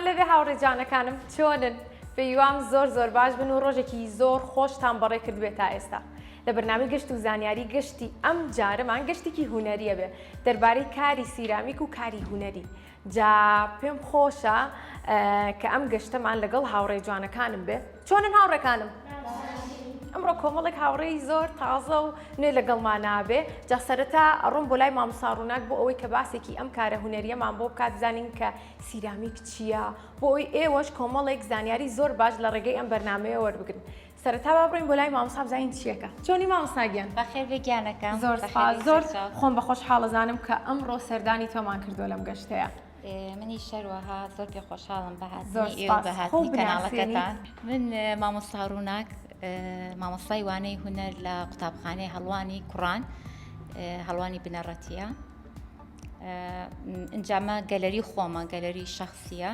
لەوێ هاوڕێجانەکانم چۆنن؟ پێیوام زۆر باش بن و ڕۆژێکی زۆر خۆشتان بەڕێ کردوێت تا ئێستا لە بەرنامەی گەشت و زانیاری گەشتی ئەم جارەمان گەشتێکی هونەریە بێ دەربارەی کاری سیرامیک و کاری هونەری جا پێم خۆشە کە ئەم گەشتەمان لەگەڵ هاوڕێ جوانەکانم بێ چۆنن هاوڕێکانم؟ ئەمڕۆ کۆمەڵێک هاوڕێی زۆر تازە و نوێ لەگەڵمان نابێ جا سەرەتا ئەڕۆم بۆ لای مامۆستا ڕووناک بۆ ئەوەی کە باسێکی ئەم کارە هونەریەمان بۆ بکات بزانین کە سیرامیک چییە بۆ ئەوی ئێوەش کۆمەڵێک زانیاری زۆر باش لە ڕێگەی ئەم بەرنامەیە وەربگرن سەرەتا با بڕین بۆ لای مامۆستا بزانین چیەکە چۆنی مامۆستا گیان بەخێر بگیانەکەم زۆر خۆم بە خۆشحاڵەزانم کە ئەمڕۆ سەردانی تۆمان کردو لەم گەشتەیە منی شەروەها زۆر پێ خۆشحاڵم بەهاتنی کەناڵەکەتان من مامۆستا ڕووناک مامۆستای وانەی هونەر لە قوتابخانەی هەڵوانی کوڕان هەڵوانی بنەڕەتیە ئەنجامە گەلەری خۆمە گەلەری شەخسیە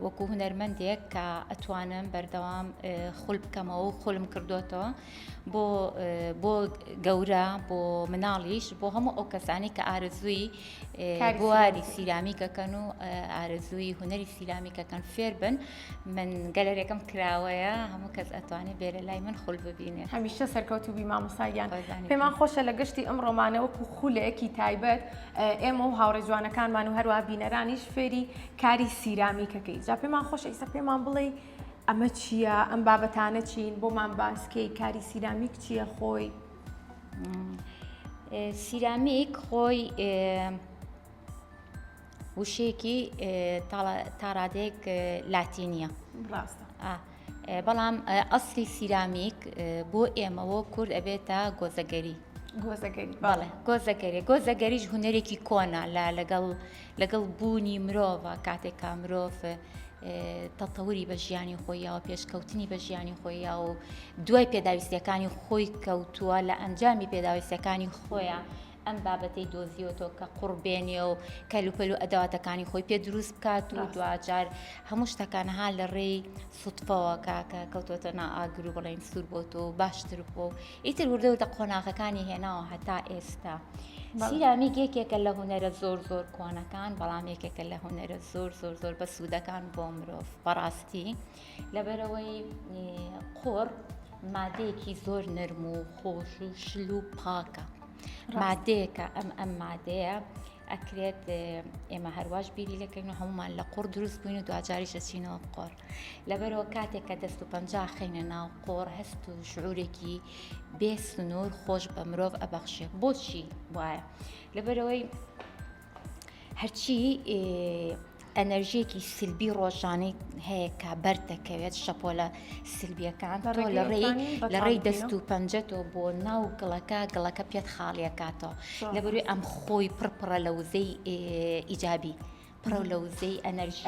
وەکو هونەرمەندێک کە ئەتوانم بەردەوام خول بکەمەوە و خولم کردوتەوە بۆ گەورە بۆ مناڵیش بۆ هەموو ئەو کەسانی کە ئارزووی بواری سیرامیکەکەن و ئارزووی هونەری سیرامیکەکەن فێر بن من گەلەرێکم کراوەیە هەموو کەس ئەتوانێت بێرە لای من خول ببینێت هەمیشە سەرکەوتوبی مامۆستایان پێمان خۆشە لە گەشتی ئەم ڕۆمانە وەکو خولەیەکی تایبەت ئێمە و هاوڕێ جوانەکانمان و هەروە بینەرانیش فێری کاری سیرامیکەکەی جا پێمان خۆشە ئیسا پێمان بڵێ ئەمە چییە ئەم بابەتانە چین بۆمان باسکەی کاری سیرامیک چییە خۆی سیرامیک خۆی وشەیەکی تا ڕادێک لاتینیە ڕاستە بەڵام ئەسلی سیرامیک بۆ ئێمەوە کورد ئەبێتە گۆزەگەری گۆزەگەریش هونەرێکی کۆنا لەگەڵ بوونی مرۆڤە کاتێکا مرۆڤ تەتەوری بە ژیانی خۆیەوە پێشکەوتنی بە ژیانی خۆیە و دوای پێداویستیەکانی خۆی کەوتووە لە ئەنجامی پێداویستەکانی خۆیە ئەم بابەتەی دۆزیوەتەوە کە قوڕبێنێ و کەلوپەل و ئەدەواتەکانی خۆی پێ دروست بکات و دوجار هەموو شتەکانها لە ڕێی سوتفەوە کاکە کەوتۆتە نائاگر و بڵێن سوور بۆت و باشتر بۆ ئیتر وردەوتە قۆناغەکانی هێناوە هەتا ئێستا سیرامیک یەکێکە لە هونەرە زۆر کۆنەکان بەڵام یەکێکە لە هونەرە زۆر بە سوودەکان بۆ مرۆڤ بەڕاستی لەبەرەوەی قۆڕ مادەیەکی زۆر نەرم و خۆش و شل و پاکە مادەیەکە ئەم مادەیە ئەکرێت ئێمە هەرواش بیری لەکەین و هەمومان لە قوڕ دروست بووین و دوجاریش دەچینەوە قۆڕ لەبەرەوە کاتێک کە دەست و پەنجا خەینە ناو قۆڕ هەست و شعورێکی بێ سنوور خۆش بە مرۆڤ ئەبەخشێت بۆچی وایە لەبەرەوەی هەرچی ئەنەرژیەکی سلبی ڕۆژانەی هەیە کە بەردەکەوێت شەپۆلە سلبیەکان تۆ لە ڕێی دەست و پەنجەتەوە بۆ ناو گڵەکە پێت خاڵیەکاتەوە لەبەروی ئەم خۆی پڕپڕە لە وزەی ئیجابی پڕە لە وزەی ئەنەرژی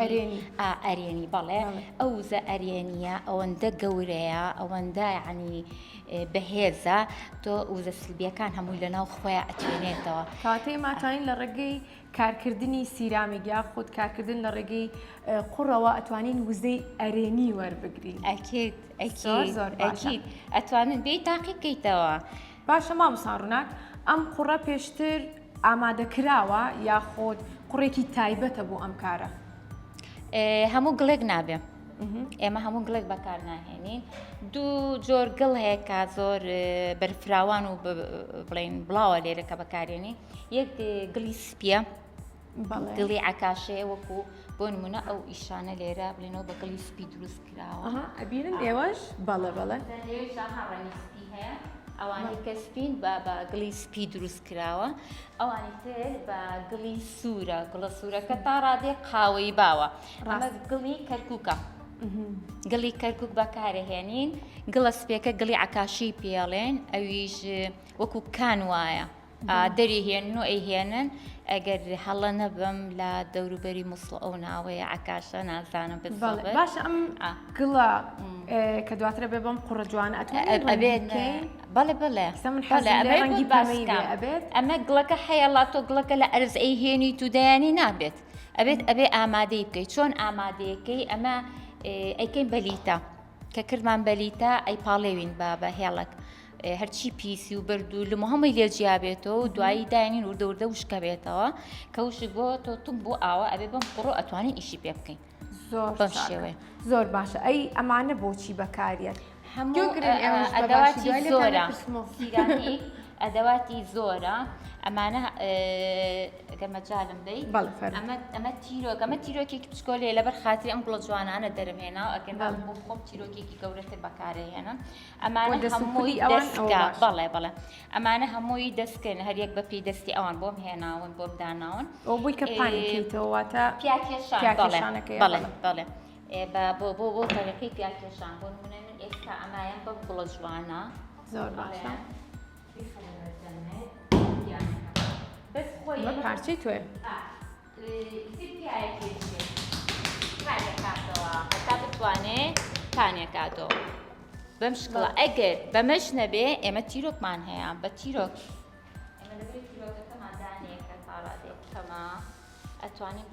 ئەرێنی بەڵێ ئەو وزە ئەرێنیە ئەوەندە گەورەیە ئەوەندە یعنی بەهێزە تۆ وزە سلبیەکان هەمووی لە ناو خۆیان ئەتوێنێتەوە کاتەی ماتوانین لە ڕێگەی کارکردنی سیرامیک یا خۆت کارکردن لە ڕێگەی قوڕەوە ئەتوانین وزەی ئەرێنی وەربگرین ئەکید ئەتوانن بێ تاقیبکەیتەوە باشە مامۆستا ڕووناک ئەم قوڕە پێشتر ئامادەکراوە یا خۆت قوڕێکی تایبەتە بۆ ئەم کارە هەموو گڵێک نابێ ئێمە هەموو گڵێک بەکار ناهێنین دوو جۆر گڵ هەیە کە زۆر بەرفراوان و بڵێن بڵاوە لێرە کە بەکارێنی یەک گڵی سپیە گڵی عکاشەیە وەکو بۆ نمونە ئەو ئیشانە لێرە بڵێنەوە بە گڵی سپی دروست کراوە ئەبینن ئێوەش بەڵێ ئەوانی کە سپین بە گڵی سپی دروست کراوە ئەوانی تر بە گڵی سوورە گڵە سوورەکە تا ڕادێک قاوەی باوە ئەمە گڵی کەرکووکە گڵی کەرکووک بەکارەهێنین گڵە سپێکە گڵی عکاشی پێڵێن ئەویش وەکو کان وایە دەری هێنن و ئەیهێنن ئەگەر هەڵە نەبم لە دەوروبەری مووسڵ ئەو ناوەیە عکاشە نازانم باش ئەم گڵە کە دواترە بێ بەم قوڕە جوانە ئەبێت بەڵێ ئەمە گڵەکە هەیەڵات تۆ گڵەکە لە ئەرز ئەیهێنی تو دەیانی نابێت ئەبێ ئامادەی بکەیت چۆن ئامادەیەکەی ئەمە ئەیکەین بەلیتە کە کردمان بەلیتە ئەی پاڵێوین بە هێڵک هەرچی پیسی و بردو لە هەمووی لێجیا بێتەوە و دوایی داینین وردە وشکە بێتەوە کە وشک بۆ تۆ توم بۆ ئاوە ئەبێ بەم قڕۆ ئەتوانین ئیشی پێ بکەین بەم شێوەیە زۆر باشە ئەی ئەمانە بۆچی بەکارێت هەموو ئەدەواتی زۆرە سیرانیک ئەدەواتی زۆرە ئەمانە گەمەجالم دەی ئەمە تیرۆک ئەمە تیرۆکێکی پچکۆلێ لەبەر خاتری ئەم گوڵە جوانانە دەرمێنا و ئەگەن بۆ خۆم تیرۆکێکی گەورەتر بەکارهێنا ئەمانە هەمووی دەستکە بەڵێ بەڵێ ئەمانە هەمووی دەستکن هەریەک بە پێی دەستی ئەوان بۆم هێناون بۆم داناون ئەو بووی کە پانیکەیتەوەواتە پیاکێشان بەڵێ بەڵێ بۆ تەریقی پیاکێشان بۆ نمونە من ئێستا ئەمایان بەم گوڵە جوانە زۆر باشە بس خوي ما بارچەی توێ هەتا بتوانێ پانێکاتەوە بەم شکڵە ئەگەر بەمەش نەبێ ئێمە تیرۆکمان هەیە بە تیرۆک ئێمە لەبێت تیرۆکەکەمان دانەیەکە پاڵادێکەکەمە ئەتوانین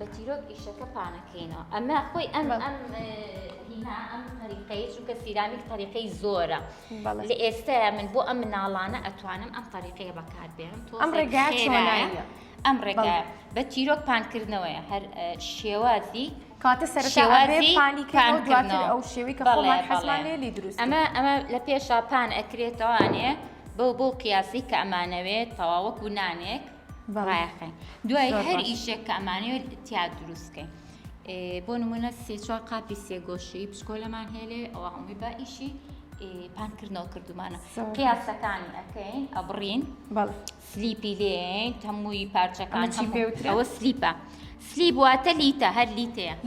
بە تیرۆک ئیشەکە پانەکەینەوە ئەمە خۆی ئەم هینا ئەم طریقەی چونکە سیرامیک طریقەی زۆرە لە ئێستاە من بۆ ئەم مناڵانە ئەتوانم ئەم طریقەیە بەکاربێنم ئەم ڕێگای چۆنایە ئەم ڕێگای بە تیرۆک پانکردنەوەیە هەر شێوازی کاتە سەرشێوازی پانیکردنەوە دواتر ئەو شێوەی کە خۆمان حەزمان لێ دروست ئەمە لە پێشا پان ئەکرێتەوانێ بۆ قیاسی کە ئەمانەوێت تەواوەک و نانێک ڕایەخین دوای هەر ئیشێک کە ئەمانەوێت تیا دروستکەین بۆ نمونە سێ-چوار قاپی سێگۆشەی پشکۆلەمان هێلێ ئەوە هەمووی بە ئیشی پانکردنەوە کردومانە قیاسەکانی ئەەکەین ئەبڕین سلیپی لێین هەمووی پارچەکان ئەوە سلیپە سلیب واتە لیتە هەر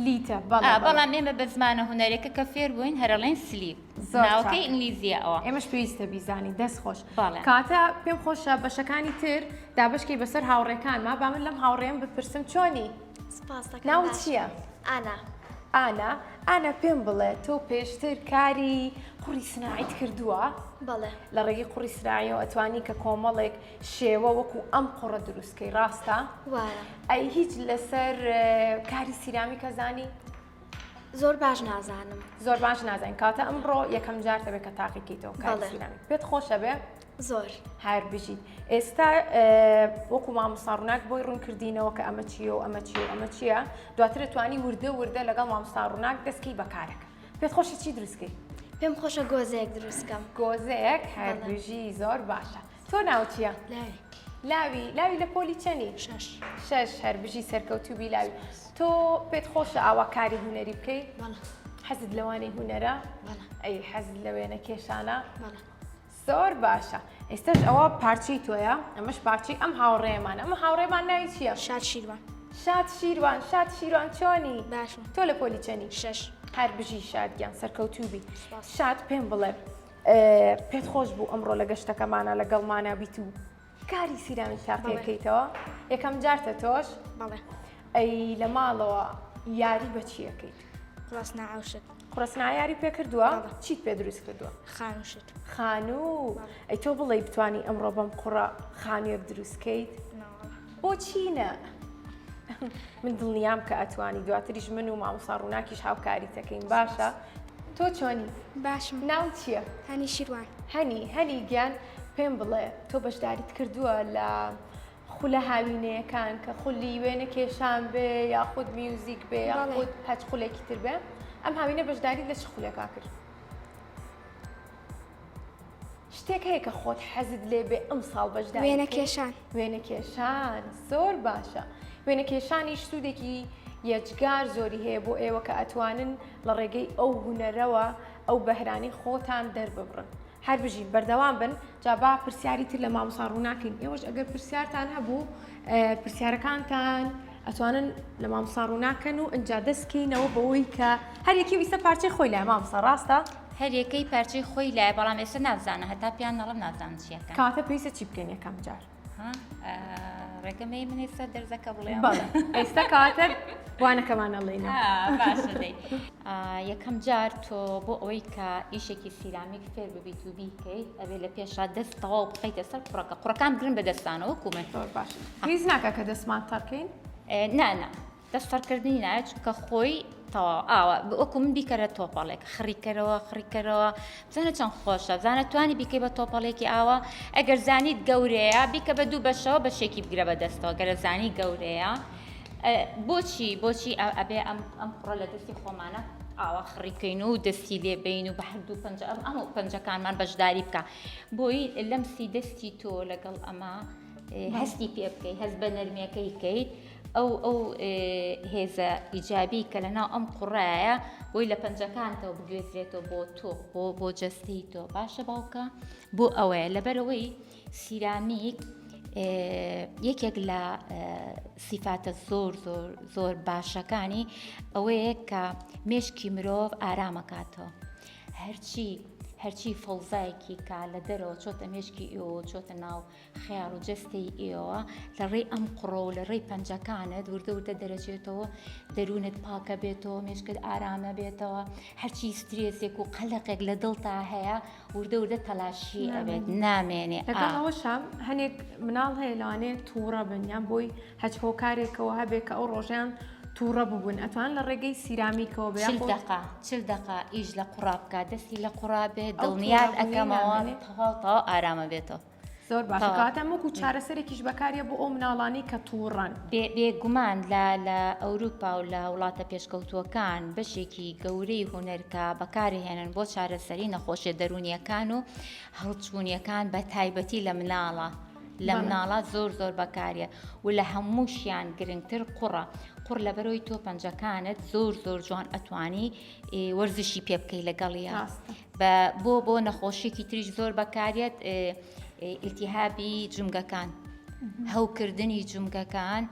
لیتە بەڵام ئێمە بە زمانە هونەرێکە کە فێر بووین هەرەڵێن سلیب ناوەکەی ئینگلیزیە ئەوە ئێمەش پێویستە بیزانی دەست خۆش کاتە پێم خۆشە بەشەکانی تر دابشکی بەسەر هاوڕێکانما با من لەم هاوڕێم بپرسم چۆنی ناوت چییە؟ ئانا پێم بڵێ تۆ پێشتر کاری قوڕی سناعیت کردووە؟ بەڵێ لە ڕێگەی قوڕی سناعیەوە ئەتوانی کە کۆمەڵێک شێوە وەکو ئەم قوڕە دروستکەی ڕاستە؟ وایە ئەی هیچ لەسەر کاری سیرامیکە زانی؟ زۆر باش نازانم زۆر باش نازانین کاتە ئەمڕۆ یەکەم جارتە بێت کە تاقیکەیتەوە کاری سیرامیک پێت خۆشە بێ؟ زۆر هەر بژیت ئێستا وەکو مامۆستا ڕووناک بۆی ڕوونکردینەوە کە ئەمە چییە و ئەمە چییە دواتر توانی وردە لەگەڵ مامۆستا ڕووناک دەستکەی بەکارەکە پێت خۆشە چی دروستکەی؟ پێم خۆشە گۆزەیەک دروستکەم گۆزەیەک هەر بژی زۆر باشە تۆ ناو چییە؟ لاوی لە پۆلی چەنی؟ شەش هەر بژی سەرکەوتوبی لاوی تۆ پێت خۆشە ئاوا کاری هونەری بکەی؟ حەزت لەوانەی هونەرە؟ ئەی حەزت لە وێنە کێشانە؟ زۆر باشە ئێستاش ئەوە پارچەی تۆیە ئەمەش پارچەی ئەم هاوڕێمانە ئەمە هاوڕێمان ناوی چییە؟ شاد شیروان چۆنی؟ تۆ لە پۆلی چەنی؟ شەش هەر بژی شادگیان سەرکەوتوبی شاد پێم بڵێ پێت خۆش بوو ئەمڕۆ لە گەشتەکەمانە لەگەڵمانە بیت و کاری سیرامیک تاقیەکەیتەوە یەکەم جارتە تۆش؟ ئەی لە ماڵەوە یاری بە چیەکەیت؟ قڕسنا یاری پێ کردووە؟ چیت پێ دروست کردووە؟ خانوو ئەی تۆ بڵێ بتوانی ئەمڕۆ بەم قوڕە خانوویەک دروستکەیت؟ بۆچینە؟ من دڵنیام کە ئەتوانی دواتریش من و مامۆستا ڕووناکیش هاوکاریتەکەین باشە تۆ چۆنی؟ باشم ناو چییە؟ هەنی شیروان هەنی گیان پێم بڵێ تۆ بەشداریت کردووە لە خولە هاوینەیەکان کە خولی وێنە کێشان بێ یاخود میوزیک بێ یاخود هەچ خولێکی تر بێ ئەم هاوینە بەشداریت لە چ خولێکا کرد؟ شتێک هەیە کە خۆت حەزت لێ بێ ئەم ساڵ بەشداری وێنە کێشان زۆر باشە وێنە کێشانیش سوودێکی یەجگار زۆری هەیە بۆ ئێوە کە ئەتوانن لە ڕێگەی ئەو هونەرەوە ئەو بەهرانی خۆتان دەرببڕن هەر بژین بەردەوام بن جابا پرسیاری تر لە مامۆستا ڕووناکەین ئێوەش ئەگەر پرسیارتان هەبوو پرسیارەکانتان ئەتوانن لە مامۆستا ڕووناکەن و ئەنجا دەستکەینەوە بەوەی کە هەر یەکی ویستە پارچەی خۆی لای مامۆستا ڕاستە؟ هەر یەکەی پارچەی خۆی لای بەڵام ئێستا نازانە هەتا پیان نەڵم نازان چیەکە کاتە پێویستە چی بکەین یەکەم جار؟ ڕێگەمەی من ئێستا دەرزەکە بڵێم ئێستا کاتە وانەکەمان ئەڵێنە باشە دەی یەکەم جار تۆ بۆ ئەوەی کە ئیشێکی سیرامیک فێر ببیت و بیکەیت ئەبێ لە پێشا دەستەوە بقیتە سەر قوڕەکان بگرن بە دەستانەوە کومێ باش پێویست ناکە کە دەستمان تەڕکەین؟ نا دەست تەڕکردنی نایە چونکە خۆی تەوا ئاوە وەکو من بیکەرە تۆپەڵێک خڕیکەرەوە بزانە چەند خۆشە بزانە توانی بیکەی بە تۆپەڵێکی ئاوە ئەگەر زانیت گەورەیە بیکە بە دوو بەشەوە بەشێکی بگرە بە دەستەوە گەرە زانی گەورەیە بۆچی ئەبێ ئەم قڕە لە دەستی خۆمانە ئاوا خڕیکەین و دەستی لێبین و بە هەردوو ئەمە پەنجەکانمان بەشداری بکە بۆی لەمسی دەستی تۆ لەگەڵ ئەمە هەستی پێ بکەیت هەست بە نەرمەکەی کەیت ئەو هێزە ئیجابی کە لەناو ئەم قوڕایە بۆی لە پەنجەکانتەوە بگوێزرێتەوە بۆ تۆ بۆ جەستەی تۆ باشە باوکە بۆ ئەوەیە لەبەرەوەی سیرامیک یەکێک لە سیفاتە زۆر باشەکانی ئەوەیە کە مێشکی مرۆڤ ئارامەکاتەوە هەرچی فەوزایەکی کا لە دەرەوە چۆتە مێشکی ئێوە چۆتە ناو خیار و جەستەی ئێوە لە ڕێی ئەم قڕۆ و لە ڕێی پەنجەکانت وردە دەرەچێتەوە دەروونت پاکە بێتەوە مێشکت ئارامە بێتەوە هەرچی سترێسێک و قەلەقێک لە دڵتا هەیە وردە تەلاشی ئەبێت نامێنێ لەگەڵەوەشە هەنێک مناڵ هەیە لەوانەیە تووڕە بنیان بۆی هەچ هۆکارێکەوە هەبێت کە ئەو ڕۆژیان تووڕە ببوون ئەتوان لە ڕێگەی سیرامیکەوە بێ 40 دقا ئیش لە قوڕا بکات دەستی لە قوڕا بێت دڵنیات ئەەکەمەوە تەواو ئارامە بێتەوە زۆر باشکاتە وەکو چارەسەرێکیش بەکارە بۆ ئەو مناڵانی کە تووڕەن بێگومان لە ئەوروپا و لە وڵاتە پێشکەوتووەکان بەشێکی گەورەی هوەرکە بەکارهێنن بۆ چارەسەری نەخۆشیە دەرونیەکان و هەڵچوونیەکان بە تایبەتی لە مناڵە لە مناڵات زۆر بەکارە و لە هەمووشیان گرنگتر قوڕ لەبەرەوەی تۆ پەنجەکانت زۆر جوان ئەتوانی وەرزشی پێ بکەی لەگەڵیە بۆ نەخۆشیێکی تریش زۆر بەکارێت ئیلتیهابی جومگەکان هەوکردنی جومگەکان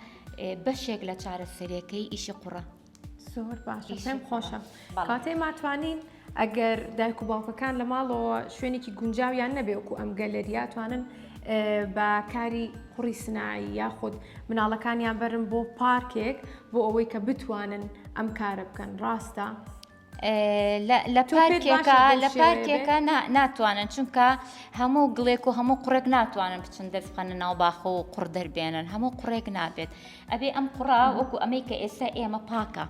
بەشێک لە چارەسەرەکەی ئیشی قوڕە زۆر باشە پێم خۆشە کاتێ ماتوانین ئەگەر دایک و باوکەکان لە ماڵەوە شوێنێکی گونجاویان نەبێ وەکو ئەم گەلەریا توانن بە کاری قوڕی سنایی یاخود مناڵەکانیان بەرن بۆ پارکێک بۆ ئەوەی کە بتوانن ئەم کارە بکەن ڕاستە لە پارکێکە ناتوانن چونکە هەموو گڵێک و هەموو قوڕێک ناتوانن بچن دەستخەنە ناو باخە و قوڕ دەربێنن هەموو قوڕێک نابێت ئەبێ ئەم قوڕا وەکو ئەمەی کە ئێستا ئێمە پاکە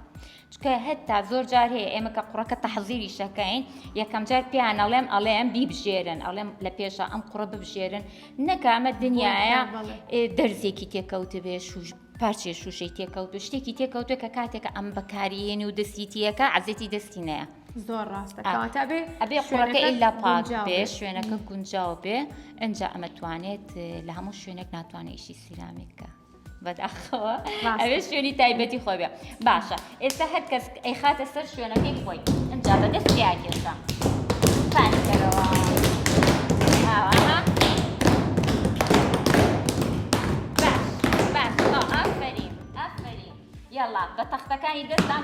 چکە هەتا زۆر جار هەیە ئێمە کە قوڕەکە تەحزیری شەکەین یەکەم جار پیان ئەڵێم بیبژێرن ئەڵێم لە پێشە ئەم قوڕە ببژێرن نەکە ئەمە دنیاە دەرزێکی تێکەوتە بێ پارچێ شوشەی تێکەوت و شتێکی تێکەوتە کە کاتێکە ئەم بەکاریێنی و دەستیتیەکە عزێتی دەستی نەیە زۆر ڕاستە ئەبێ قوڕەکە ئیلا پاک بێ شوێنەکە گونجاو بێ ئەنجا ئەمە توانێت لە هەموو شوێنێک ناتوانێت ئیشی سیرامیکە بەداخەوە ئەوێ شوێنی تایبەتی خۆی بێ باشە ئێستا هەر کەس ئەی خاتە سەر شوێنەکەی خۆی ئەنجا بەدەست پیاکێشە پانکەرەوە یاڵا بە تەختەکانی دەستان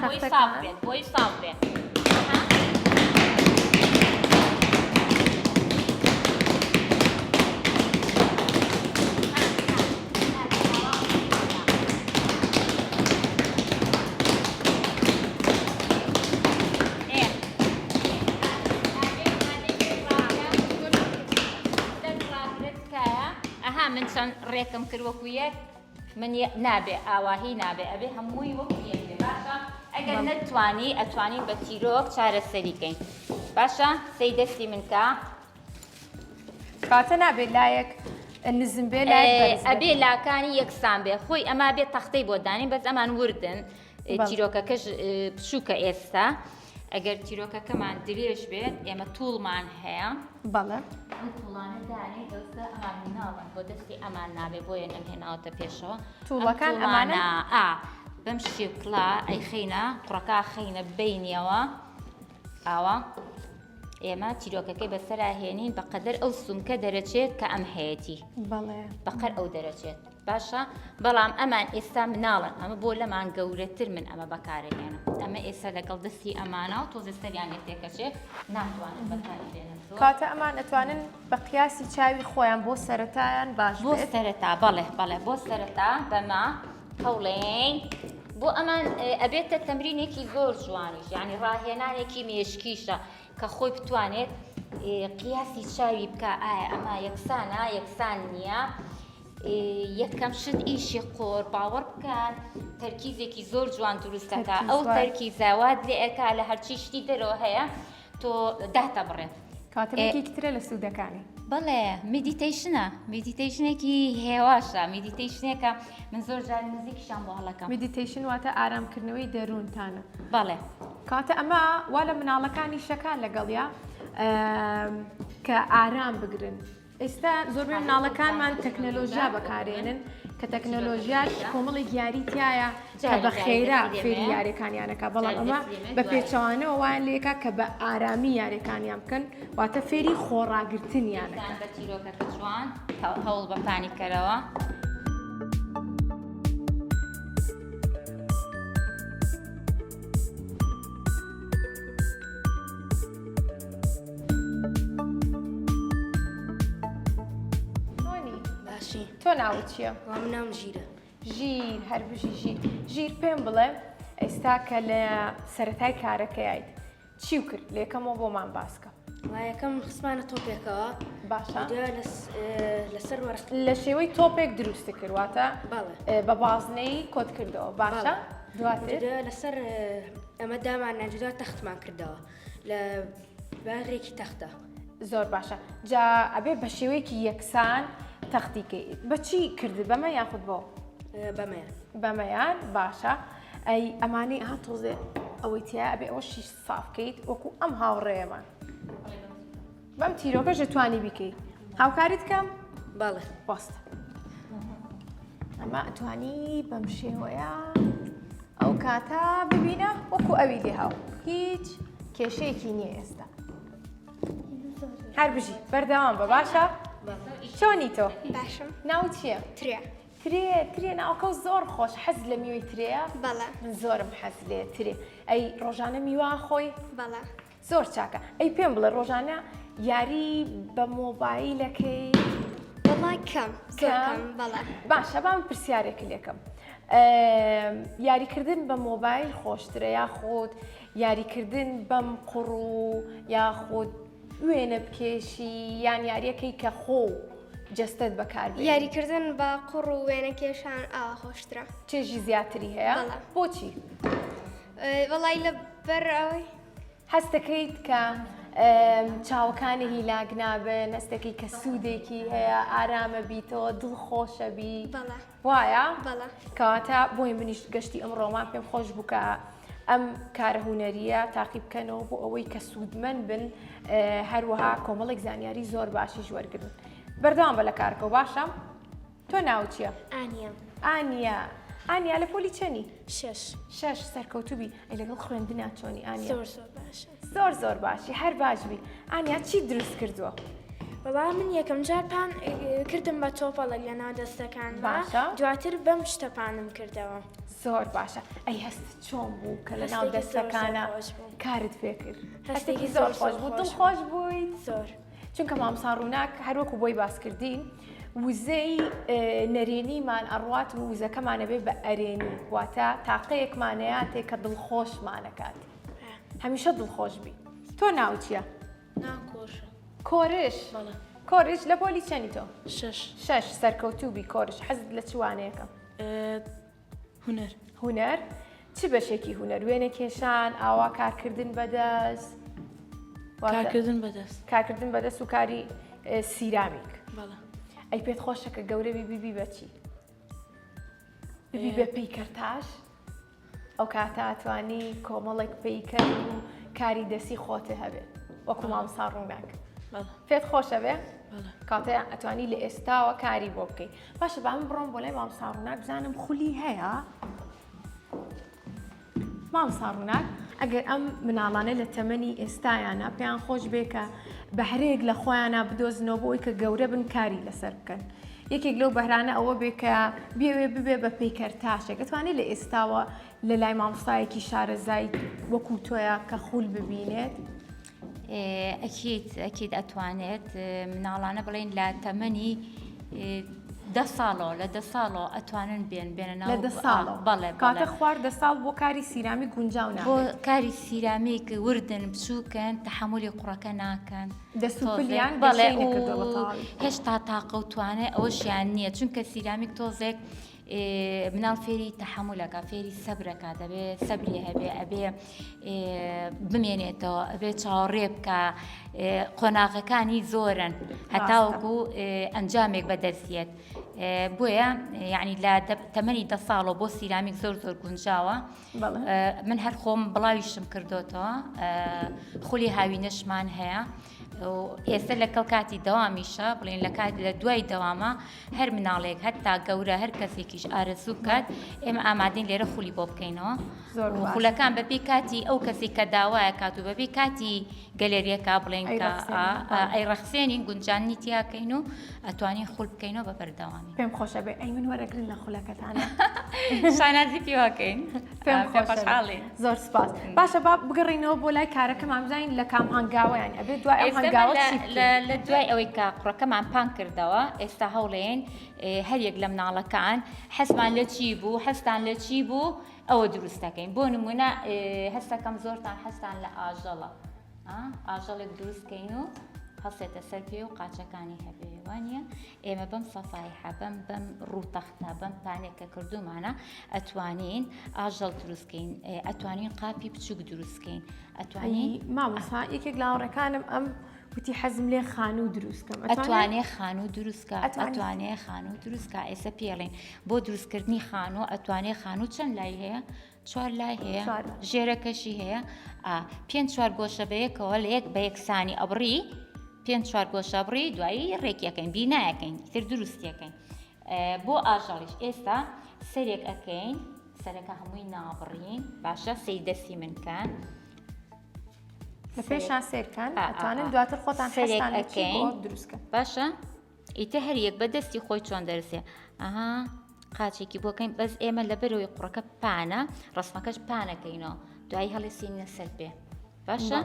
بۆی ساڵ بێت من چەند ڕێکم کرد وەکو یەک من نابێ ئاواهی نابێ ئەبێ هەمووی وەکو یەکێ باشە ئەگەر نەتوانی ئەتوانین بە تیرۆک چارەسەریکەین باشە سەی دەستی منکە کاتە نابێت لایەک نزم بێ ئەبێ لاکانی یەکسان بێ خۆی ئەما بێت تەختەی بۆ دانی بەس ئەمان وردن تیرۆکەکەش بچووکە ئێستا ئەگەر تیرۆکەکەمان درێژ بێت ئێمە توڵمان هەیە بەڵێ ئەم توڵانە دانی دەستە ئەمان مناڵن بۆ دەستی ئەمان نابێ بۆیە نەمهێناوەتە پێشەوە توڵەکان ئەمانە بەم شێکڵا ئەی خەینە قوڕەکە خەینە بینیەوە ئاوە ئێمە تیرۆکەکەی بەسەرا هێنین بەقەدەر ئەو سومکە دەرەچێت کە ئەم هەیەی بەقەر ئەو دەرەچێت باشە بەڵام ئەمان ئێستا مناڵن ئەمە بۆ لەمان گەورەتر من ئەمە بەکارهێنم ئەمە ئێستا لەگەڵ دەستی ئەمانە و تۆزە سەریانێت تێکەچێت ناتوانن بەکارهێنن کاتە ئەمان ئەتوانن بە قیاسی چاوی خۆیان بۆ سەرەتایان باش بۆ سەرەتا بەڵێ بۆ سەرەتا بەما هەوڵێن بۆ ئەمان ئەبێتە تەمرینێکی زۆر جوانیش یعنی ڕاهێنانێکی مێشکیشە کە خۆی بتوانێت قیاسی چاوی بکە ئایا ئەمە یەکسانە یەکسان نییە یەکەم شت ئیشی قۆر باوەڕ بکەن تەرکیزێکی زۆر جوان دروستەکە تەرکیز ئەو وای. تەرکیزەوات لێ ئەکا لە هەرچی شتی دەرەوە هەیە تۆ داتە بڕێت کاتێکی کترە لە سوودەکانی بەڵێ میدیتیشنێکی هێواشە میدیتیشنێکە من زۆر جار نزیکیشان بۆ هەڵەکەم مدیتیشن واتە ئارامکردنەوەی دەروونتانە بەڵێ کاتە ئەمە وا لە مناڵەکانی شەکان لەگەڵیا کە ئارام بگرن ئێستا زۆربەی مناڵەکانمان تەکنەلۆژیا بەکارێنن کە تەکنەلۆژیاش کۆمەڵی یاریتیایە کە بە خێرا فێری یاریەکانیانەکە بەڵام ئەمە بە پێچوانەوە وایە لێکە کە بە ئارامی یاریەکانیان بکەن واتە فێری خۆڕاگرتنیانەکە بە تیرۆکەکە جوان هەوڵ بە پانیکەرەوە باشی تۆ ناوت چییە؟ وا من ناوم ژیرە ژیر هەر بژی ژیر پێم بڵێ ئێستا کە لە سەرەتای کارەکەیت چی و کرد لێکەمەوە بۆمان باسکە وا یەکەم خسمانە تۆپێکەوە باشە لەسەر وەرق لە شێوەی تۆپێک دروست کردواتە بەڵێ بە بازنەی کۆت کردەوە باشە دواتر لەسەر ئەمە دامان ناجودا تەختمان کردەوە لە باغێکی تەختە زۆر باشە جا ئەبێ بە شێوەیەکی یەکسان تەختیکەی بەچی کرد بەمە یاخود بۆ بەمەیە بەمەیان باشە ئەی ئەمانەی تۆزێ ئەوەی تیا ئەبێ ئەوە شیش سافکەیت وەکو ئەم هاوڕێمان بەم تیرۆکە دەتوانی بیکەیت هاوکاریت کەم بەڵێ بەستە ئەمە ئەتوانی بەم شێوەیە ئەو کاتە ببینە وەکو ئەوی لێ هاو هیچ کێشەیەکی نییە ئێستا هەر بژی بەردەوام بە باشە چۆنی تۆ باشم ناو چییە؟ ترێ ترێ ناوکە زۆر خۆش حەز لە میوەی ترەیە بەڵێ من زۆرم حەز لێ ترێ ئەی ڕۆژانە میوا خۆی بەڵێ زۆر چاکە ئەی پێم بڵێ ڕۆژانە یاری بە مۆبایلەکەی وەڵای کەم زۆر بەڵێ باشە بام پرسیارێک لێکم یاریکردن بە مۆبایل خۆشترە یاخود یاریکردن بەم قوڕ و یاخود وێنە بکێشی یان یاریەکەی کە خۆ جەستت بەکاربێت یاریکردن بە قوڕ و وێنە کێشان ئاوا خۆشترە چێژی زیاتری هەیە بەڵێ. بۆچی وەڵای لە بەر ئەوەی هەست دەکەیت کە چاوەکانی هیلاک نابن هەستەکەی کە سوودێکی هەیە ئارامە بیتەوە دڵخۆشە بی بەڵێ وایە بەڵێ کەواتە بۆی منیش گەشتی ئەمڕۆمان پێم خۆش بووکە ئەم کارە هونەریە تاقی بکەنەوە بۆ ئەوەی کە سوودمەند بن هەروەها کۆمەڵێک زانیاری زۆر باشی وەرگرن بەردەوام بە لە کارکەوە باشە تۆ ناو چییە؟ ئانیە ئانیا لە پۆلی چەنی؟ شەش سەرکەوتوبی ئەی لەگەڵ خوێندنا چۆنی ئانیا زۆر باشە زۆر باشی هەر باشبی ئانیا چی دروست کردووە؟ وەڵام من یەکەم جار پان کردم بە تۆپەڵک لە ناو دەستەکان باشە. دواتر بەم شتە پانم کردەوە زۆر باشە ئەی هەست چۆن بوو کە لە ناو هەستێکی دەستەکانە زۆر خۆش بوو. کارت پێ کرد هەستێکی زۆر زۆر خۆش بوو خۆش دڵخۆش بوویت زۆر چونکە مامۆستا ڕووناک هەروەکو بۆی باسکردین وزەی نەرێنیمان ئەڕوات و وزەکەمانە بێ بە ئەرێنی واتە تاقەیەکمانەیە تێک کە دڵخۆشمانەکات هەمیشە دڵخۆش بی تۆ ناو چییە؟ کۆرش کۆرش لە پۆلی چەنی تۆ؟ شەش سەرکەوتوبی کۆرش حەزت لە چوانەیەکەم هونەر چ بەشێکی هونەر وێنە کێشان ئاوا کارکردن بەدەست کارکردن بەدەست و کاری سیرامیک ئەی پێت خۆشە کە گەورەبی بیبی بەچی؟ ببی بە پەیکەرتاش ئەو کاتاتوانی کۆمەڵێک پەیکەر و کاری دەستی خۆتە هەبێت وەکو مامۆستا ڕووناک پێت خۆشە بێ؟ کاتەیە ئەتوانی لە ئێستاوە کاری بۆ بکەیت باشە با من بڕۆم بۆ لای مامۆستا ڕووناک بزانم خولی هەیە مامۆستا ڕووناک ئەگەر ئەم مناڵانە لە تەمەنی ئێستایانە پێیان خۆش بێ کە بەهرەیەک لە خۆیانە بدۆزنەوە بۆ ئەوی کە گەورە بن کاری لەسەر بکەن یەکێک لەو بەهرانە ئەوە بێ کە بێوێ ببێ بە پەیکەرتاشێک دەتوانێت لە ئێستاوە لە لای مامۆستایەکی شارەزای وەکو تۆیە کە خوول ببینێت ئەکید ئەتوانێت مناڵانە بڵێن لە تەمەنی ساڵۆ لە 10 ساڵۆ ئەتوانن بێنە ناو لە 10 ساڵەوە بەڵێ کاتە خوارد 10 ساڵ بۆ کاری سیرامی گونجاو بۆ ناکەن کاری سیرامیک وردن بچووکن تحملی قوڕەکە ناکەن دەسوپلیان بەڵێ گەشەی نەکردەوە بەتاڵی. هێشتا تاقەوتوانێ ئەوەشیان نییە چونکە سیرامیک تۆزێک مناڵ فێری تەحملەکە فێری سەبرەکە دەبێ سەبری هەبێ ئەبێ بمێنێتەوە ئەبێ چاوەڕێ بکە قۆناغەکانی زۆرن هەتاوەکو ئەنجامێک بەدەستێت بۆیە یعنی لە تەمەنی 10 ساڵەوە بۆ سیرامیک زۆر گونجاوە من هەر خۆم بڵاویشم کردوتەوە خولی هاوینەشمان هەیە ئێستا لە کاتی دەوامیشە بڵێن لە دوای دەوامە هەر مناڵێک هەتا گەورە هەر کەسێکیش ئارەزوو بکات ئێمە ئامادەین لێرە خولی بۆ بکەینەوە خولەکان بەپێی کاتی ئەو کەسی کە داوایە کات و بەبێ کاتی گەلێریەکە بڵێن کە ئەی ڕەخسێنین گونجانی تیاکەین و ئەتوانین خول بکەینەوە بە بەردەوامی پێم خۆشە بێ ئەی من وەرەگرن لە خولەکەتانە شانازی پێواکەین پێخۆشحاڵین زۆر سپاس باشە با بگەڕینەوە بۆ لای کارەکەمان بزانین لە کام هەنگاوەیان ئەبێت دوای ئەم هەنگاوە لە دوای ئەوەی کە قوڕەکەمان پان کردەوە ئێستا هەوڵێن هەریەک لە مناڵەکان حەزمان لە چی بوو هەستان لە چی بوو ئەوە دروستەکەین بۆ نمونە هەستەکەم زۆرتان هەستان لە ئاژەڵە ئاژەڵێک دروستکەین و هەڵسێتە سەر پێ و قاچەکانی هەبێ وانە ئێمە بەم سەفایحە بەم ڕووتەختە بەم پانێکە کردومانە ئەتوانین ئاژەڵ دروستکەین ئەتوانین قاپی بچووک دروستکەین ئەتوانین مامۆستا یەکێک لە هاوڕێکانم ئەم وتی حەزم لێ خانوو دروستکەم ئەتوانێ خانوو دروستکە ئەتوانێ خانوو دروستکە ئێستا پێڵێن بۆ دروستکردنی خانوو ئەتوانێ خانوو چەند لای هەیە 4 لای هەیە ژێرەکەشی هەیە 5-4 گۆشە بەیەکەوە لە یەک بە یەکسانی ئەبڕی 5-4 گۆشە بڕی دوایی ڕێکیەکەین بینایەکەین تر دروستیەکەین بۆ ئاژەڵیش ئێستا سەرێک ئەەکەین سەرەکە هەمووی نابڕین باشە سەی دەستی منکەن لە پێشان سێرکەن ئەتوانن دواتر خۆتان سەرێکەکەین دروستکە باشە ئیتە هەریەک بە دەستی خۆی چۆن دەرسێ ئەها قاچێکی بۆکەین بەس ئێمە لەبەرەوەی قوڕەکە پانە ڕسمەکەش پانەکەینەوە دوایی هەڵێسینە سەر پێ باشە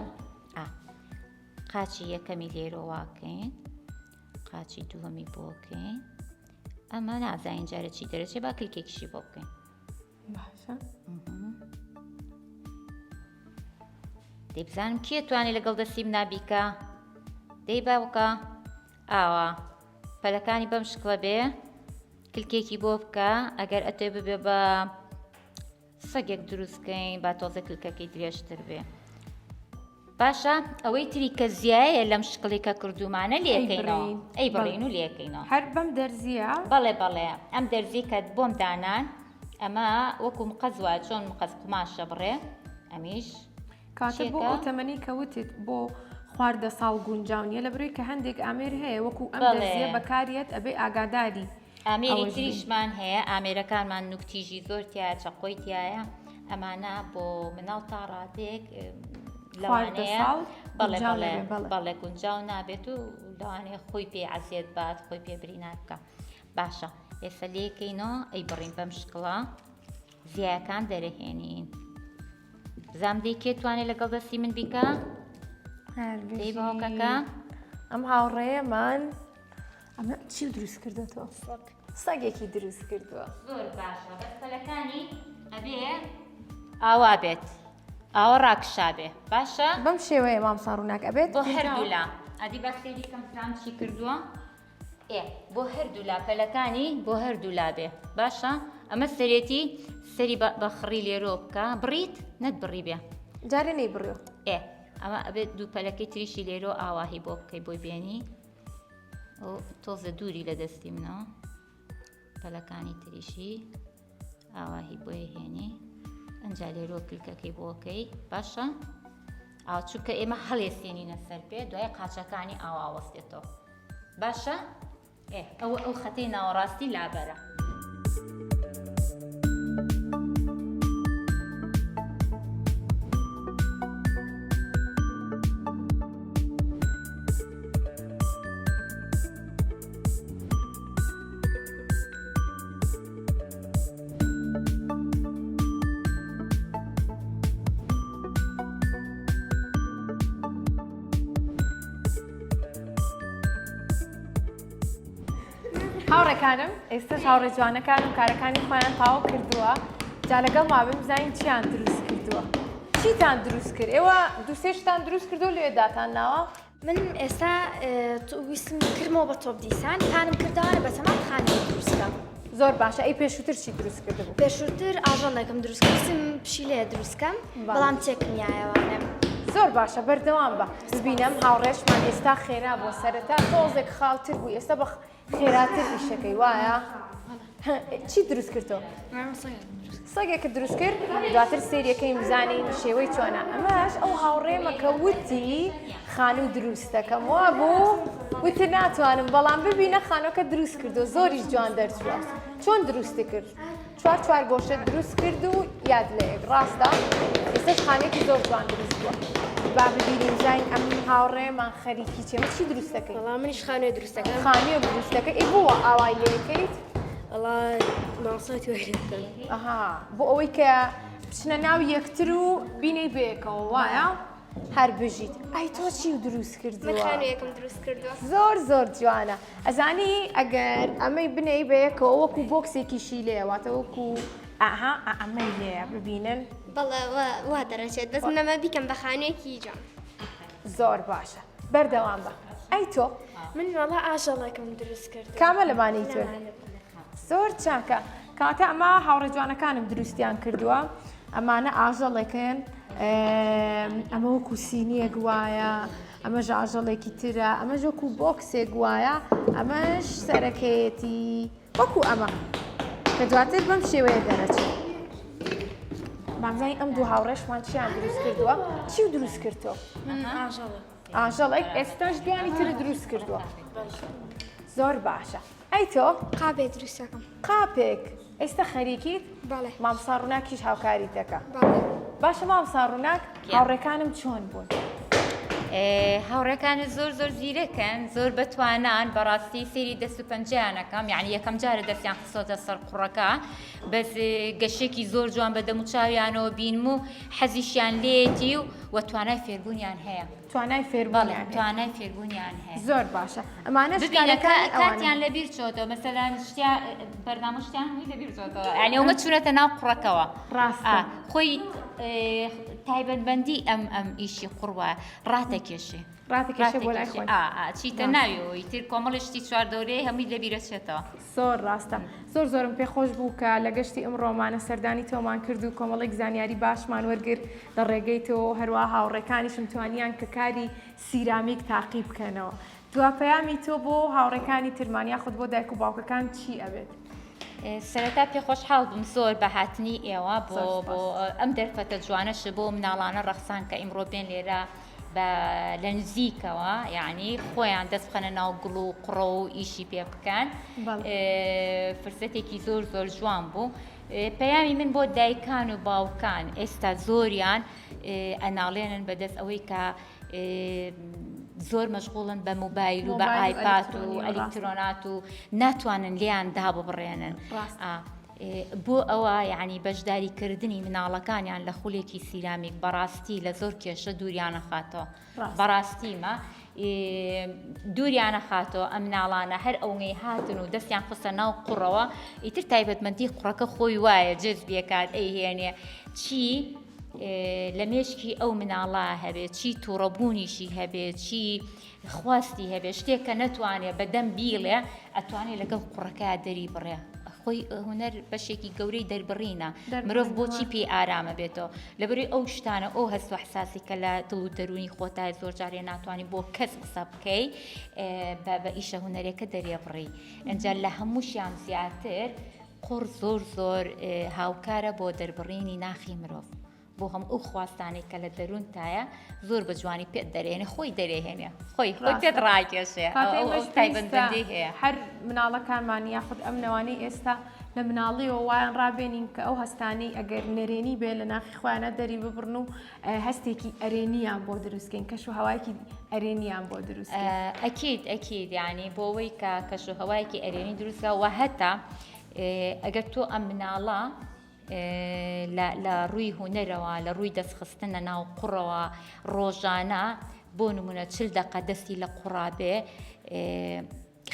قاچی یەکەمی لێرۆواکەین قاچی دووەمی بۆکەین ئەمە نازانین جارە چی دەرەچێ با کلکێکیشی بۆ بکەین باشە دەیبزانم کێ توانێت لەگەڵ دەستیم نابیکە دەی باوکە ئاوا پەلەکانی بەم شکڵە بێ کلکێکی بۆ بکە ئەگەر ئەتێ ببێ بە سەگێک دروستکەین با تۆزە کلکەکەی درێژتر بێ باشە ئەوەی تری کە زیایە لەم شکڵێکە کردومانە لێکەینەوە ئەی بڕین و لێکەینەوە هەر بەم دەرزیە بەڵێ ئەم دەرزی کە بۆم دانان ئەمە وەکو مقەزوە چۆن مقەز قماشە بڕێ ئەمیش کاتە بۆ ئەو تەمەنی کەوتت بۆ خواردە ساڵ گونجاونیە لە بروی کە هەندێک ئامێر هەیە وەکو ئەم دەرزیە بەکارێت ئەبێ ئاگاداری ئامێری تریشمان هەیە ئامێرەکانمان نوکتیژی زۆر تایە چەقۆی تایە ئەمانە بۆ مناڵ تا ڕاتێک لەوانەیە بەڵێ گونجاو نابێت و لەوانەیە خۆی پێ عەزیەت بات خۆی پێ بری ناکە باشە ئێستا لێکەینەوە ئەی بڕین بەم شکڵە زیایەکان دەرەهێنین زام دەی کێ توانێت لەگەڵ دەستی من بیکە دەی باوکەکە ئەم هاوڕێیەمان ئەمە چی دروست کردێتەوە سەگێکی دروست کردووە زۆر باشە بەستەلەکانی ئەبێ ئاوا بێت ئاوە ڕاکشا بێ باشە بەم شێوەیە مامسا ڕووناک ئەبێت بۆ هەردوو لا ئەدی بەسێری کەم فرام چی کردووە بۆ هەردوو لا پەلەکانی بۆ هەردوو لا بێ باشە ئەمە سەرێتی سەری بە خڕی لێرۆ بکە بڕیت نەت بڕی بێ جارێ نەیبڕیۆ ئەمە ئەبێت دوو پەلەکەی تریشی لێرۆ ئاواهی بۆ بکەی بۆی بێنی تۆزە دووری لە دەستی منەوە پەلەکانی تریشی ئاواهی بۆی هێنی ئەنجا لێرۆ کلکەکەی بۆکەی باشە چونکە ئێمە هەڵێستێنینە سەر پێ دوای قاچەکانی ئاوا وەستێتەوە باشە ئەو خەتەی ناوەڕاستی لابەرە هاوڕێکانم ئێستش هاوڕێ جوانەکانم کارەکانی خۆیان تاوا کردووە جا لەگەڵ ما بزانین چیان دروست کردووە چیتان دروست کرد ئێوە دووسێشتان دروست کردو لێداتان ناوە من ئێستا ویستم کردمەوە بە تۆپ دیسان پانم کردوانە بە تەمان خانەوە دروستکەم زۆر باشە ئەی پێشووتر چی دروست کردبوو پێشووتر ئاژەڵێکم دروستکردم پشیلەیە دروستکەم بەڵام تێکم یایەوانێ زۆر باشە بەردەوام بە ببینم هاوڕێشمان ئێستا خێرا بۆ سەرەتا تۆزێک خاڵتر بوو ئێستا بە خێراتر ئیشەکەی وایە چی دروست کردەوە سەگێکە دروست کرد دواتر سێریەکەی بزانین شێوەی چۆنە ئەمەش ئەو هاوڕێمە کە وتی خانوو دروستەکەم وا بوو وتر ناتوانم بەڵام ببینە خانۆکە دروست کردو زۆریش جوان دەرچووە چۆن دروستی کرد چوار گۆشە دروست کرد و یاد لە یەک ڕاستە ئێستش خانێکی زۆر جوان دروست بووە با ببینیم زین ئەم هاوڕێمان خەریکی چێمە چی دروستەکەی بەڵام منیش خانوێ دروستەکەم خانوویە دروستەکە ئێ بووە ئاوای لێکەیت ئەڵا ماسەتی وەرێتکەم ئەها بۆ ئەوەی کە بچنە ناو یەکتر و بینەی بەیەکەوە وایە هەر بژیت ئەی تۆ چی دروست من کردووە خانوویەکەم دروست کردووە زۆر جوانە ئەزانی ئەگەر ئەمەی بنەی بەیەکەوە وەکو بۆکسێکیشی لێواتە وەکو ئاها ئەمەی لێە ببینن بەڵێ وا دەڕێچێت دەست نەمە بیکەم بە خانوویەکی جوان زۆر باشە بەردەوام بە ئەی تۆ من وەڵا ئاژەڵێکم دروست کرد کامە لەمانەی تۆ زۆر چاکە کاتە ئەمە هاوڕێ جوانەکانم دروستیان کردووە ئەمانە ئاژەڵێکن ئەمە وەکو سینیەک وایە ئەمەش ئاژەڵێکی ترە ئەمەش وەکو بۆکسێک وایە ئەمەش سەرەکەیەتی وەکو ئەمە کە دواتر بەم شێوەیە دەرەچێت بامزانی ئەم دوو هاوڕێشمان چیان دروست کردووە چی دروست کردەوە ئاژەڵێک ئێستاش دوانی تر دروست کردووە زۆر باشە ئەی تۆ قابێ دروستەکەم قاپێک ئێستا خەریکیت بەڵێ مامسا ڕووناکیش هاوکاری دەکە بەڵێ باشە مامسا ڕووناک هاوڕێکانم چۆن بوون هاوڕێکانت زۆر زیرەکەن زۆر بەتوانان بەڕاستی سێری دەست و پەنجیانەکەم یعنی یەکەم جارە دەستیان خسۆتە سەر قوڕەکە بەس گەشێکی زۆر جوان بە دەم و چاویانەوە بینم و حەزیشیان لێتی و توانای فێربوونیان هەیە توانای بەڵێ فێربوونیان توانای فێربوونیان هەیە زۆر باشە ئەمانەش ببینە کارەکانی کاتیان لەبیر چۆتەوە مەسەلەن بەردامە شتیان هەمووی لەبیر چۆتەوە یعنی ئەومە چونەتە ناو قوڕەکەوە ڕاستە خۆی تایبەتبەندی ئەم ئیشی قوڕوە ڕاتەکێشێ ڕاتێکیشە بۆ لای خۆی چیتە ناوی تر کۆمەڵشتی چواردەورەیە هەمووی لەبیرەچێتەوە زۆر ڕاستە زۆرم پێخۆش بوو کە لە گەشتی ئەم ڕۆمانە سەردانی تۆمان کرد و کۆمەڵێک زانیاری باشمان وەرگرت لە ڕێگەیتەوە هەروە هاوڕێکانیشم توانیان کە کاری سیرامیک تاقی بکەنەوە دوپەیامی تۆ بۆ هاوڕێکانی ترمانیا خودت بۆ دایک و باوکەکان چی ئەبێت؟ سەرەتا پێخۆشحاڵ بووم زۆر بە هاتنی ئێوە بۆ ئەم دەرفەتە جوانەش بۆ مناڵانە ڕەخسان کە ئیمڕۆ بێن لێرە لە نزیکەوە یعنی خۆیان دەست بخەنە ناو گوڵ و قڕە و ئیشی پێ بکەن فرسەتێکی زۆر جوان بوو پەیامی من بۆ دایکان و باوکان ئێستا زۆریان ئەناڵێنن بەدەست ئەوەی کە زۆر مەشغوڵن بە موبایل و بە ئایپات و ئەلیکترۆنات و ناتوانن لیان داببڕێنن بۆ ئەوە یعنی بەشداریکردنی مناڵەکانیان لە خولێکی سیرامیک بەڕاستی لە زۆر کێشە دووریانە خاتەوە بەڕاستیمە دووریانە خاتەوە ئەم مناڵانە هەر ئەوەی هاتن و دەستیان خستە ناو قوڕەوە ئیتر تایبەتمەندی قوڕەکە خۆی وایە جێزبیەکات ئەیهێنێ چی لە مێشکی ئەو مناڵە هەبێت چی تووڕەبوونیشی هەبێت چی خواستی هەبێت شتێک کە نەتوانێت بەدەم بیڵێ ئەتوانێت لەگەڵ قوڕەکە دەری بڕێ خۆی هوەر بەشێکی گەورەی دەربڕینە مرۆڤ بۆچی پێی ئارامە بێتەوە لەبەرەوەی ئەو شتانە ئەو هەست و حساسی کە لە دڵ و دەرونی خۆتای زۆر جارێ ناتوانانی بۆ کەس قسە بکەی بە ئیشە هوەرێکە دەرێبڕی ئەنجا لە هەمووشیان زیاتر قوڕ زۆر هاوکارە بۆ دەربڕینی ناخی مرۆڤ بۆ هەم ئەو خواستانەی کە لە دەروونتایە زۆر بە جوانی پێت دەرێنێ خۆی دەرێهێنێ خۆی پێت ڕاکێشێ تایبەتبەندی هەیە هەر مناڵەکانمان یاخود ئەم نەوانەی ئێستا لە مناڵیەوە وایان ڕابێنین کە ئەو هەستانەی ئەگەر نەرێنی بێ لە ناخی خۆیانە دەری ببڕن و هەستێکی ئەرێنیان بۆ دروستکەین کەش و هەوایەکی ئەرێنیان بۆ دروست ئەکید یعنی بۆ ئەوەی کە کەش و هەوایەکی ئەرێنی دروستکە و هەتا ئەگەر تۆ ئەم مناڵە لە ڕووی هوەرەوە لە ڕووی دەستخستنە ناو قوڕەوە ڕۆژانە بۆ نمونە 40 دقە دەستی لە قوڕابێ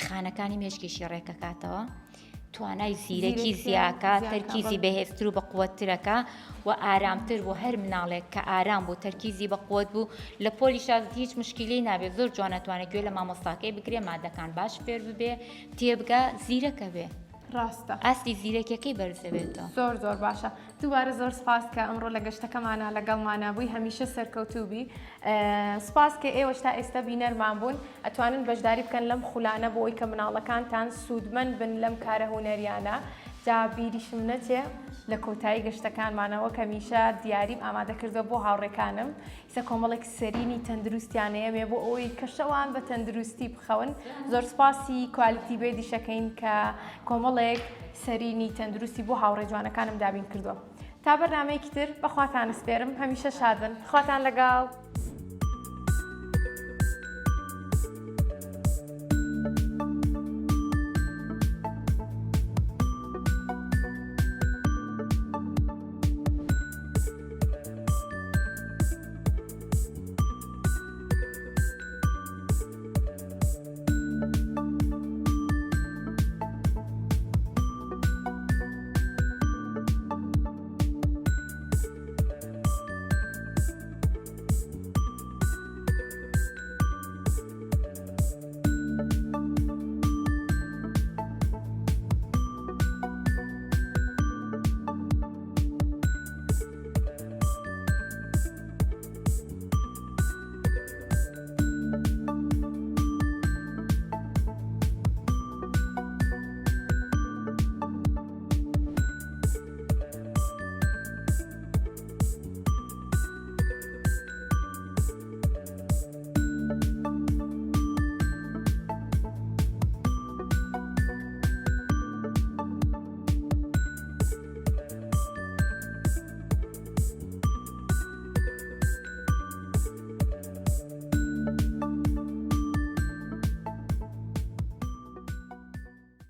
خانەکانی مێشکیشی ڕێکەکاتەوە توانای زیرەکی زیرەکی زیاکە زیاکە، تەرکیزی بەڵێ. بەهێزتر و بە قووەترەکە و ئارامتر بۆ هەر مناڵێک کە ئارام بوو تەرکیزی بە قووەت بوو لە پۆلیشا هیچ مشکلی نابێت زۆر جوان ناتوانێت گوێ لە مامۆستاکەی بگرێ مادەکان باش فێر ببێ تێبگە زیرەکە بێ ڕاستە ئاستی زیرەکەکەی بەرزەبێتەوە. زۆر باشە دووبارە زۆر سپاس کە ئەمڕۆ لە گەشتەکەمانە لەگەڵمانە بووی هەمیشە سەرکەوتوبی سپاس کە ئێوەش تا ئێستا بینەرمان بوون ئەتوانن بەشداری بکەن لەم خولانە بۆ ئەوی کە مناڵەکانتان سوودمەند بن لەم کارە هونەریانە جا بیریشم نەچێ لە کۆتایی گەشتەکانمانەوە کەمیشە دیاریم ئامادەکردەوە بۆ هاوڕێکانم ئیسە کۆمەڵێک سەرینی تەندروستیانەیەمێ بۆ ئەوەی کە شەوان بە تەندروستی بخەون زۆر سپاسی کوالیتی بێ دیشەکەین کە کۆمەڵێک سەرینی تەندروستی بۆ هاوڕێ جوانەکانم دابین کردووە تا بەرنامەیەکی تر بەخواتان سپێرم هەمیشە شاد بن خواتان لەگەڵ